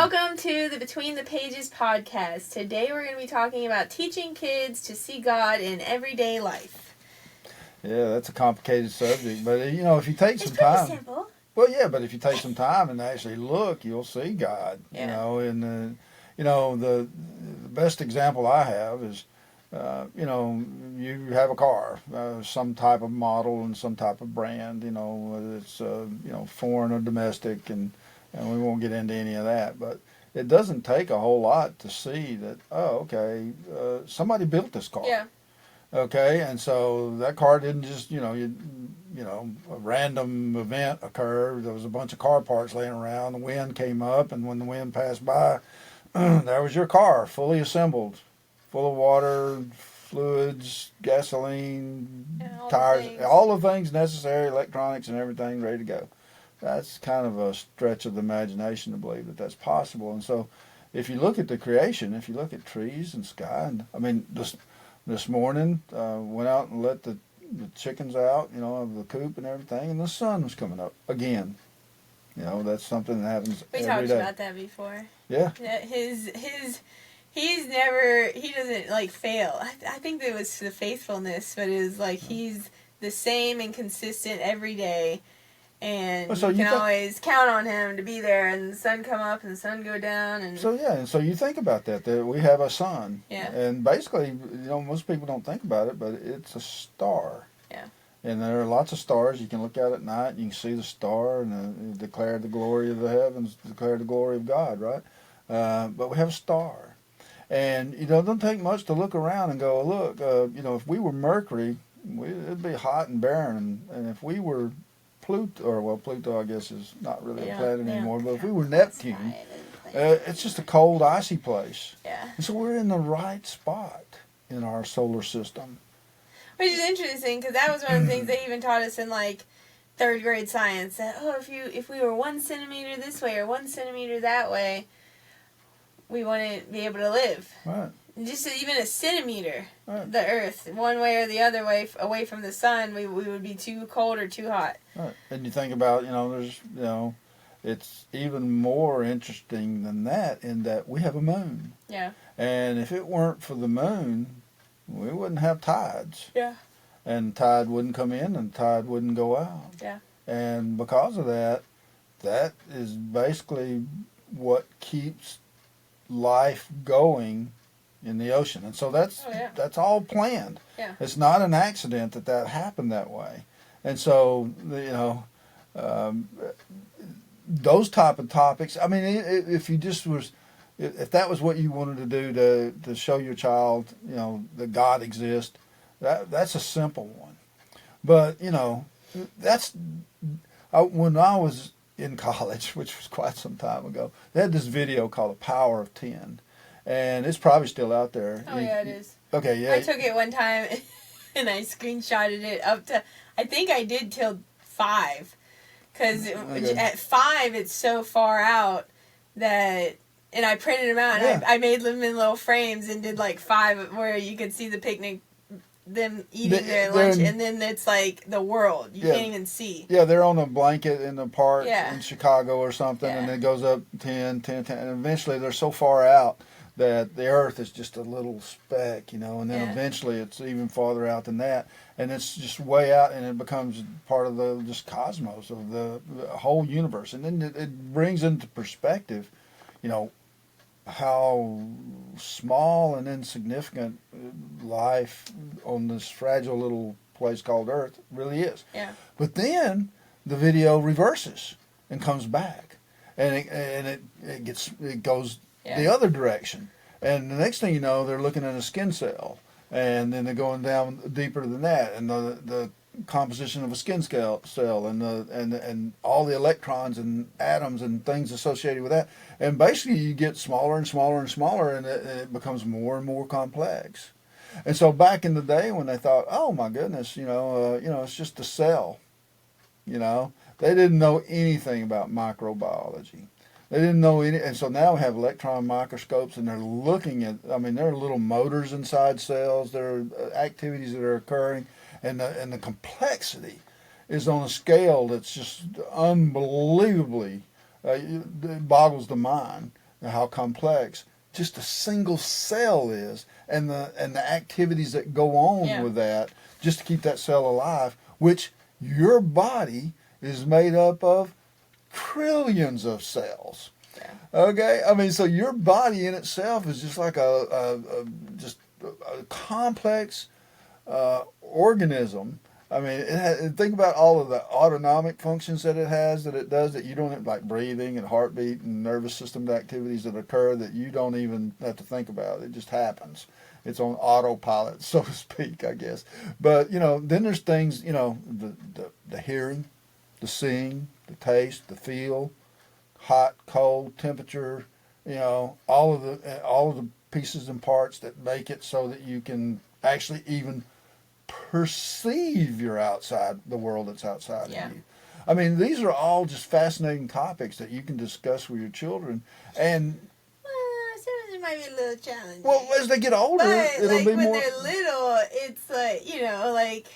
Welcome to the Between the Pages podcast. Today we're going to be talking about teaching kids to see God in everyday life. Yeah, that's a complicated subject, but if you take some time. It's pretty simple. Well, yeah, but if you take some time and actually look, you'll see God. Yeah. And the best example I have is, you have a car, some type of model and some type of brand. Whether it's foreign or domestic, and we won't get into any of that. But it doesn't take a whole lot to see that. Oh, okay, somebody built this car. Yeah. Okay, and so that car didn't just, a random event occurred. There was a bunch of car parts laying around. The wind came up, and when the wind passed by, there was your car, fully assembled, full of water, fluids, gasoline, tires, all the things necessary, electronics and everything ready to go. That's kind of a stretch of the imagination to believe that that's possible. And so if you look at the creation, if you look at trees and sky, this morning, went out and let the chickens out, of the coop and everything, and the sun was coming up again. That's something that happens every day. We talked about that before. Yeah. He doesn't fail. I think it was the faithfulness, but it was he's the same and consistent every day. And you can always count on him to be there, and the sun come up and the sun go down. And so you think about that we have a sun. Yeah. And basically, most people don't think about it, but it's a star. Yeah. And there are lots of stars. You can look at it at night, and you can see the star, and declare the glory of the heavens, declare the glory of God, right? But we have a star. And, it doesn't take much to look around and go, look, if we were Mercury, it'd be hot and barren. And if we were Pluto, I guess, is not really a planet anymore. But if we were Neptune, it's just a cold, icy place. Yeah. And so we're in the right spot in our solar system. Which is interesting, because that was one of the things they even taught us in, third grade science. That, if we were 1 centimeter this way or 1 centimeter that way, we wouldn't be able to live. Right. Just even a centimeter, right. The Earth, one way or the other way, away from the sun, we would be too cold or too hot. Right. And you think about, it's even more interesting than that in that we have a moon. Yeah. And if it weren't for the moon, we wouldn't have tides. Yeah. And tide wouldn't come in and tide wouldn't go out. Yeah. And because of that is basically what keeps life going in the ocean. And so that's all planned. Yeah. It's not an accident that happened that way. And so, those type of topics, if that was what you wanted to do to show your child, that God exists, that's a simple one. But, when I was in college, which was quite some time ago, they had this video called The Power of 10. And it's probably still out there. Oh, yeah, it is. Okay, yeah. I took it one time, and I screenshotted it up to, I think I did till 5. Because at 5, it's so far out that, and I printed them out, and I made them in little frames and did 5 where you could see the picnic, them eating their lunch, and then it's the world. You can't even see. Yeah, they're on a blanket in the park in Chicago or something, and it goes up 10, and eventually they're so far out that the Earth is just a little speck, and then eventually it's even farther out than that, and it's just way out, and it becomes part of the just cosmos of the whole universe, and then it brings into perspective, how small and insignificant life on this fragile little place called Earth really is. Yeah. But then the video reverses and comes back, and it goes the other direction. And the next thing you know, they're looking at a skin cell. And then they're going down deeper than that. And the composition of a skin cell and all the electrons and atoms and things associated with that. And basically you get smaller and smaller and smaller, and it becomes more and more complex. And so back in the day when they thought, oh my goodness, it's just a cell. They didn't know anything about microbiology. They didn't know any, and so now we have electron microscopes, and they're looking at, there are little motors inside cells, there are activities that are occurring, and the complexity is on a scale that's just unbelievably, it boggles the mind and how complex just a single cell is, and the activities that go on with that just to keep that cell alive, which your body is made up of trillions of cells. Yeah. Okay, I mean, so your body in itself is just like a complex organism. I mean, think about all of the autonomic functions that it has, that it does, that you don't have, like breathing and heartbeat and nervous system activities that occur that you don't even have to think about. It just happens. It's on autopilot, so to speak, I guess. But, then there's things, the hearing, the seeing, the taste, the feel, hot, cold, temperature, all of the pieces and parts that make it so that you can actually even perceive the world that's outside of you. I mean, these are all just fascinating topics that you can discuss with your children, and sometimes it might be a little challenging. Well, as they get older, it'll like be when more. they're little, it's like like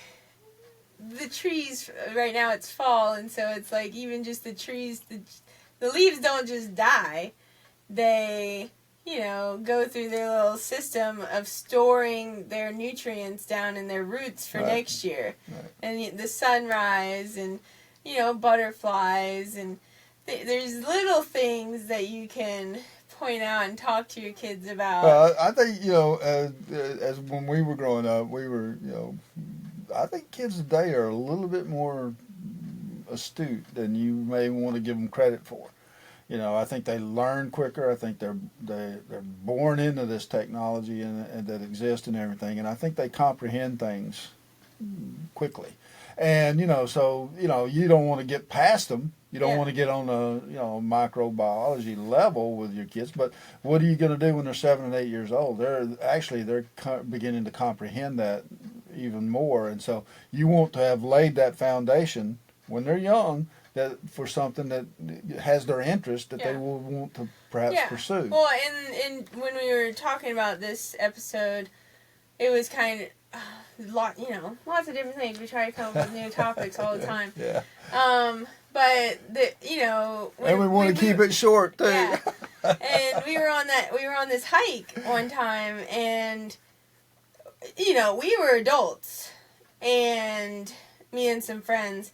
the trees. Right now, it's fall, and so it's like even just the trees, the leaves don't just die; they go through their little system of storing their nutrients down in their roots for next year. Right. And the sunrise and, butterflies and there's little things that you can point out and talk to your kids about. I think, as when we were growing up, we were, I think kids today are a little bit more astute than you may want to give them credit for. I think they learn quicker. I think they're born into this technology and that exists and everything. And I think they comprehend things quickly. And, so, you don't want to get past them. You don't want to get on a, microbiology level with your kids. But what are you going to do when they're 7 and 8 years old? They're beginning to comprehend that even more. And so you want to have laid that foundation when they're young, that for something that has their interest that they will want to perhaps pursue. Well, and when we were talking about this episode, it was kind of lots of different things. We try to come up with new topics all the time. Yeah. But and we want to keep it short too. Yeah. And we were on this hike one time, and we were adults, and me and some friends.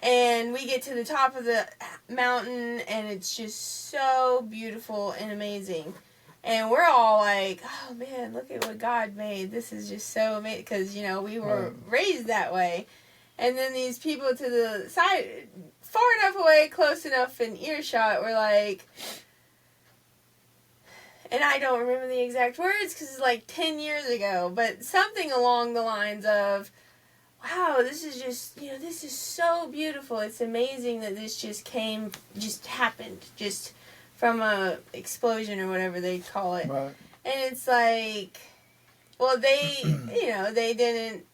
And we get to the top of the mountain, and it's just so beautiful and amazing. And we're all like, oh, man, look at what God made. This is just so amazing. Because, we were raised that way. And then these people to the side, far enough away, close enough in earshot, were like, and I don't remember the exact words because it's like 10 years ago, but something along the lines of, wow, this is just, this is so beautiful. It's amazing that this just happened, just from a explosion or whatever they call it. Right. And it's like, well, they, they didn't,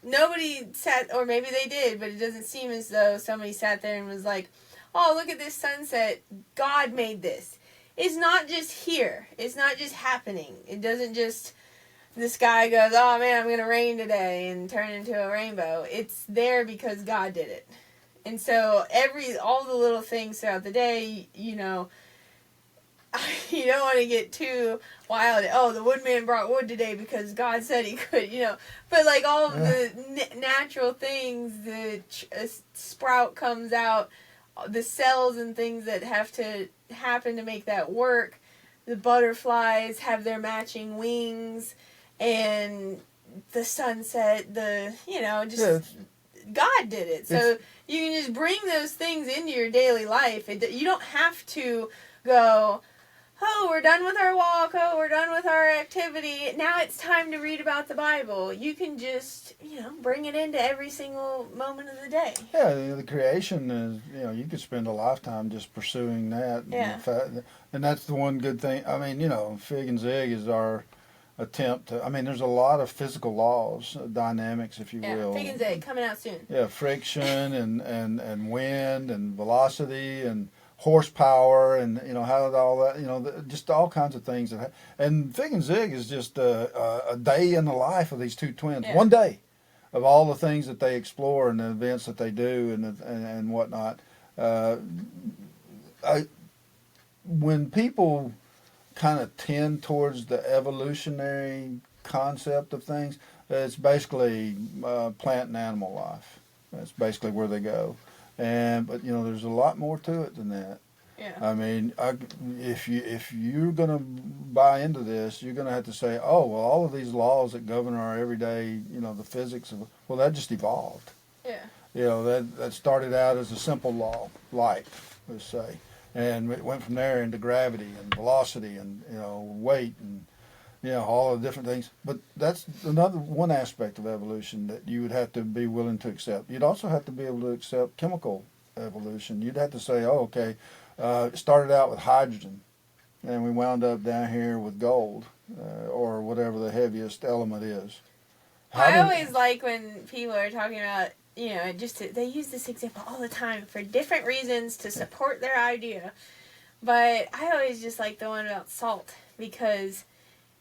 nobody sat, or maybe they did, but it doesn't seem as though somebody sat there and was like, oh, look at this sunset. God made this. It's not just here. It's not just happening. It doesn't just... the sky goes, oh man, I'm going to rain today and turn into a rainbow. It's there because God did it. And so all the little things throughout the day, you don't want to get too wild. Oh, the woodman brought wood today because God said he could, But like all of the natural things, a sprout comes out, the cells and things that have to happen to make that work. The butterflies have their matching wings. And the sunset, God did it. So you can just bring those things into your daily life. You don't have to go, oh, we're done with our walk. Oh, we're done with our activity. Now it's time to read about the Bible. You can just, bring it into every single moment of the day. Yeah, the creation is, you could spend a lifetime just pursuing that. Yeah. And that's the one good thing. I mean, Fig and Zig is our attempt to, there's a lot of physical laws, dynamics, if you will. Fig and Zig coming out soon. Yeah, friction and wind and velocity and horsepower and, how all that, just all kinds of things. And Fig and Zig is just a day in the life of these two twins. Yeah. One day of all the things that they explore and the events that they do and whatnot. when people kind of tend towards the evolutionary concept of things, it's basically plant and animal life. That's basically where they go. But there's a lot more to it than that. Yeah. I mean, if you're going to buy into this, you're going to have to say, oh, well, all of these laws that govern our everyday, the physics of, well, that just evolved. Yeah. That started out as a simple law, light, let's say, and it went from there into gravity and velocity and weight and all of the different things. But that's another one aspect of evolution that you would have to be willing to accept. You'd also have to be able to accept chemical evolution. You'd have to say, oh, okay. It started out with hydrogen, and we wound up down here with gold, or whatever the heaviest element is. I always like when people are talking about, they use this example all the time for different reasons to support their idea. But I always just like the one about salt, because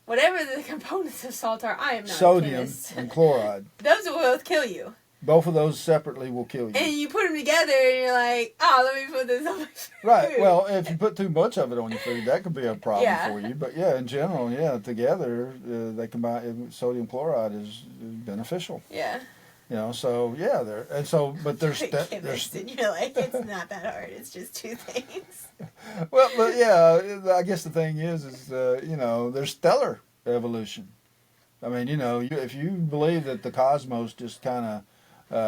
whatever the components of salt are, I am not sodium a chemist. And chloride. Those will both kill you. Both of those separately will kill you. And you put them together and you're like, let me put this on my food. Right. Well, if you put too much of it on your food, that could be a problem for you. But in general, together, they combine, sodium chloride is beneficial. Yeah. But there's and you're like, it's not that hard. It's just two things. Well, but I guess the thing is there's stellar evolution. I mean, if you believe that the cosmos just kind of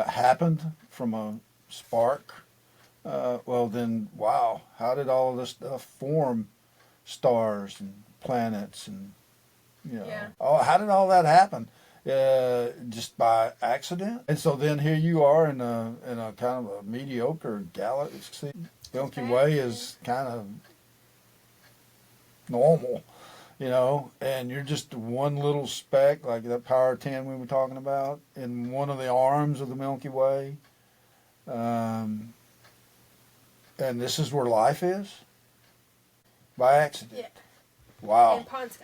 happened from a spark, well then, wow, how did all of this stuff form? Stars and planets and how did all that happen? Just by accident? And so then here you are in a kind of a mediocre galaxy. Milky Way is kind of normal. And you're just one little speck, like that Power 10 we were talking about, in one of the arms of the Milky Way. And this is where life is? By accident. Yeah. Wow. And Ponscom.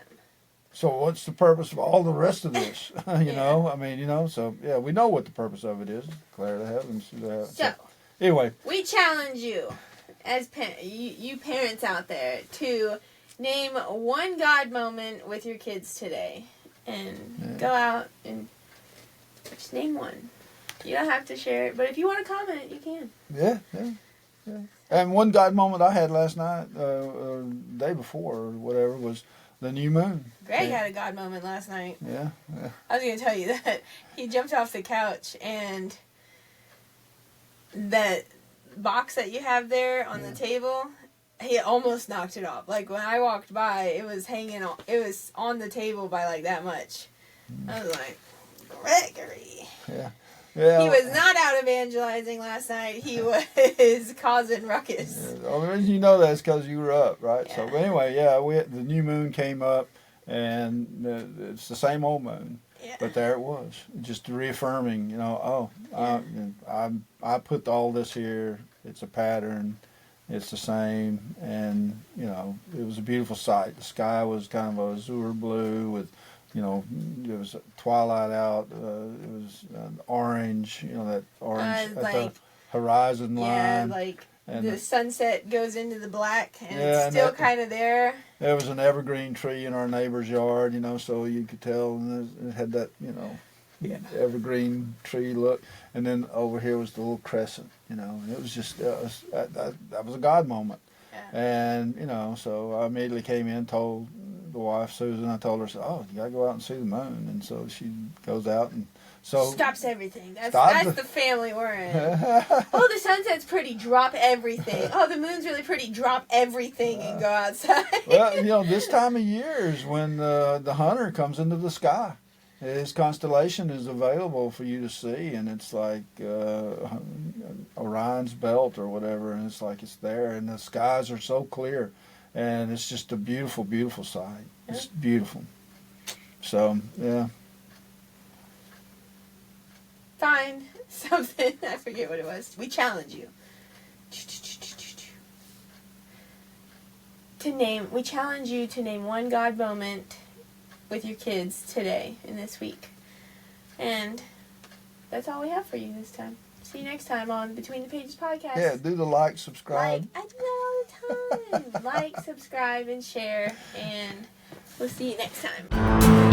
So what's the purpose of all the rest of this? I mean, so, we know what the purpose of it is. Declare the heavens. So, anyway. We challenge you, as you parents out there, to name one God moment with your kids today. And go out and just name one. You don't have to share it, but if you want to comment, you can. Yeah. And one God moment I had last night, day before or whatever, was the new moon. Greg had a God moment last night. Yeah. I was going to tell you that he jumped off the couch and that box that you have there on the table, he almost knocked it off. Like when I walked by, it was on the table by like that much. I was like, Gregory. Yeah. He was not out evangelizing last night. He was causing ruckus. Yeah. Well, the reason you know that is because you were up, right? Yeah. So but anyway, the new moon came up, and it's the same old moon. Yeah. But there it was, just reaffirming, I put all this here. It's a pattern. It's the same, and it was a beautiful sight. The sky was kind of a azure blue with, it was twilight out. It was orange, that orange at the horizon line. Yeah, like and the sunset goes into the black, and it's still kind of there. There was an evergreen tree in our neighbor's yard, so you could tell, and it had that, evergreen tree look. And then over here was the little crescent, and it was just, that was a God moment. Yeah. And, so I immediately came in, told the wife, Susan, I told her, you got to go out and see the moon. And so she goes out and stops everything. That's the family we're in. Oh, the sunset's pretty. Drop everything. Oh, the moon's really pretty. Drop everything and go outside. Well, this time of year is when the hunter comes into the sky. His constellation is available for you to see, and it's like Orion's belt or whatever, and it's like it's there, and the skies are so clear, and it's just a beautiful, beautiful sight. It's beautiful. So, yeah. Find something, I forget what it was. We challenge you. We challenge you to name one God moment with your kids today and this week. And that's all we have for you this time. see you next time on Between the Pages podcast. Yeah, do the like, subscribe. I do that all the time. Like, subscribe, and share. And we'll see you next time.